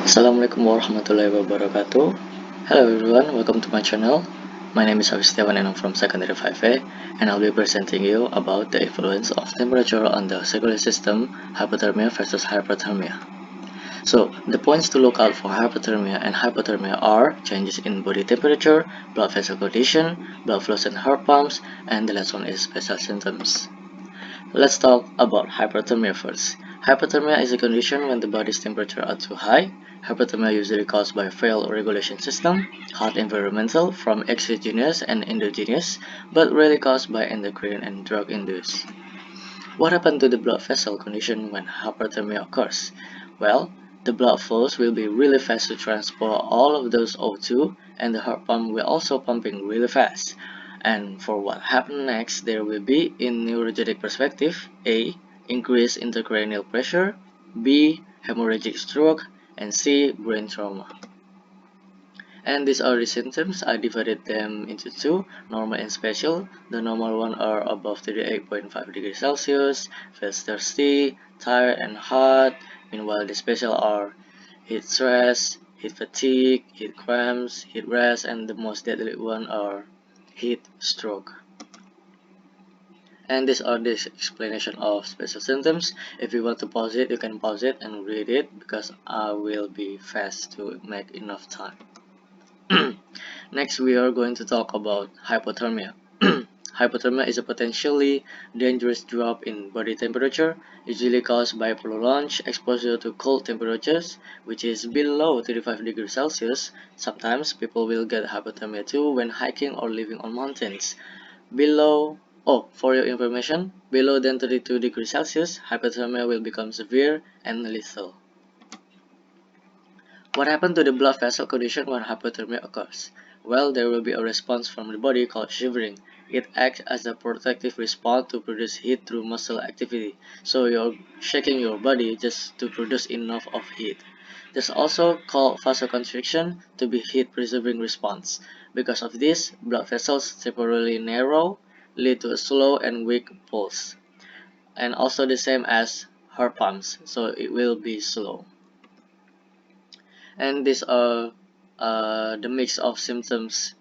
Assalamualaikum warahmatullahi wabarakatuh. Hello everyone, welcome to my channel. My name is Aviv and I'm from Secondary 5A, and I'll be presenting you about the influence of temperature on the circulatory system, hypothermia versus hyperthermia. So, the points to look out for hypothermia and hypothermia are changes in body temperature, blood vessel condition, blood flows and heart pumps, and the last one is special symptoms. Let's talk about hyperthermia first. Hyperthermia is a condition when the body's temperature are too high. Hyperthermia usually caused by failed regulation system, hot environmental from exogenous and endogenous, but rarely caused by endocrine and drug induced. What happened to the blood vessel condition when hyperthermia occurs? Well, the blood flows will be really fast to transport all of those O2, and the heart pump will also pumping really fast. And for what happened next, there will be in neurogenic perspective: A. Increased intracranial pressure, B. Hemorrhagic stroke, and C. Brain trauma. And these are the symptoms. I divided them into two, normal and special. The normal one are above 38.5 degrees Celsius, feels thirsty, tired and hot. Meanwhile, the special are heat stress, heat fatigue, heat cramps, heat rash, and the most deadly one are heat stroke. And these are the explanation of special symptoms. If you want to pause it, you can pause it and read it because I will be fast to make enough time. Next, we are going to talk about hypothermia. Hypothermia is a potentially dangerous drop in body temperature, usually caused by prolonged exposure to cold temperatures, which is below 35 degrees Celsius. Sometimes people will get hypothermia too when hiking or living on mountains. For your information, below than 32 degrees Celsius, hypothermia will become severe and lethal. What happens to the blood vessel condition when hypothermia occurs? Well, there will be a response from the body called shivering. It acts as a protective response to produce heat through muscle activity. So you're shaking your body just to produce enough of heat. This is also called vasoconstriction to be heat-preserving response. Because of this, blood vessels temporarily narrow, lead to a slow and weak pulse. And also the same as heart pumps, so it will be slow. And these are the mix of symptoms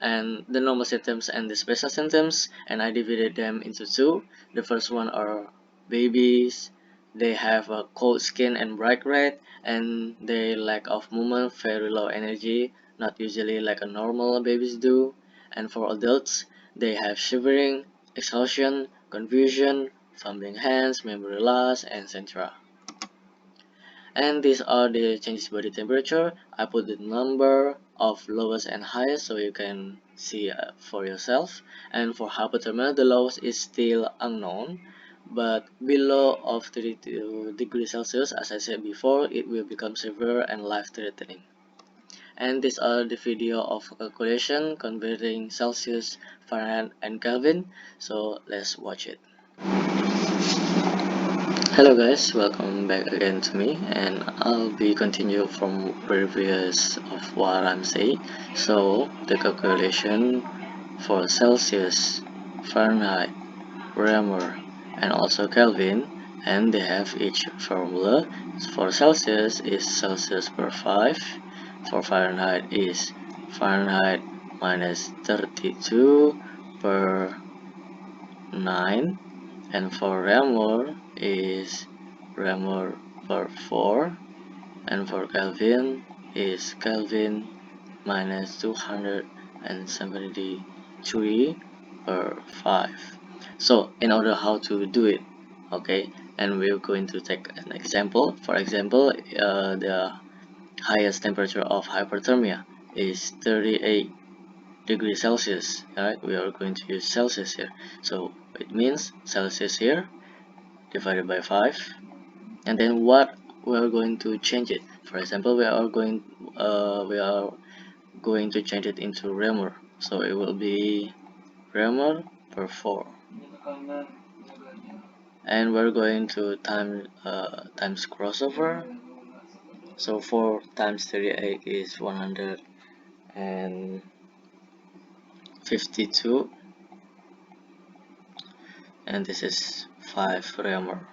and the normal symptoms and the special symptoms, and I divided them into two. The first one are babies. They have a cold skin and bright red, and they lack of movement, very low energy, not usually like a normal babies do. And for adults, they have shivering, exhaustion, confusion, fumbling hands, memory loss, etc. And these are the changes body temperature. I put the number of lowest and highest so you can see for yourself. And for hypothermia, the lowest is still unknown, but below of 32 degrees Celsius, as I said before, it will become severe and life-threatening. And these are the video of calculation converting Celsius, Fahrenheit, and Kelvin. So let's watch it. Hello guys, welcome back again to me, and I'll be continue from previous of what I'm saying. So the calculation for Celsius, Fahrenheit, Reaumur, and also Kelvin, and they have each formula. For Celsius is Celsius per 5, for Fahrenheit is Fahrenheit minus 32 per 9, and for Reaumur is Reaumur per 4, and for Kelvin is Kelvin minus 273 per 5. So in order how to do it, okay, and we're going to take an example. For example, the highest temperature of hyperthermia is 38 degrees Celsius. Alright, we are going to use Celsius here, so it means Celsius here divided by 5, and then what we are going to change it. For example, we are going to change it into Reaumur, so it will be Reaumur per 4, and we're going to times crossover. So 4 times 38 is 152, and this is 5 Reaumur,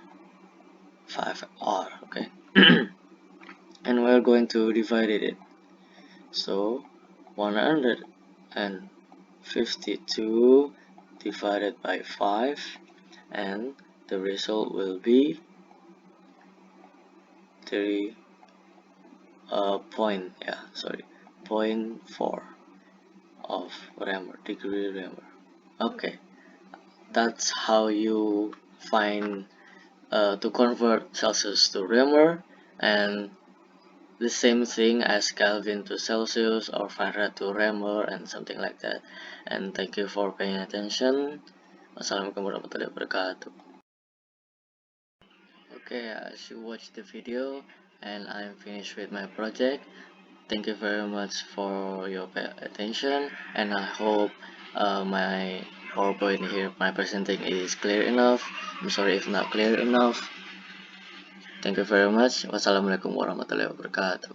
5R, okay. and we're going to divide it. So 152 divided by 5, and the result will be 3 0.4 of degree Reaumur. Okay, that's how you find to convert Celsius to Reaumur, and the same thing as Kelvin to Celsius or Fahrenheit to Reaumur and something like that. And thank you for paying attention. Wassalamualaikum warahmatullahi wabarakatuh. Okay, as you watch the video and I'm finished with my project, thank you very much for your attention, and I hope my PowerPoint here, my presenting is clear enough. I'm sorry if not clear enough. Thank you very much. Wassalamualaikum warahmatullahi wabarakatuh.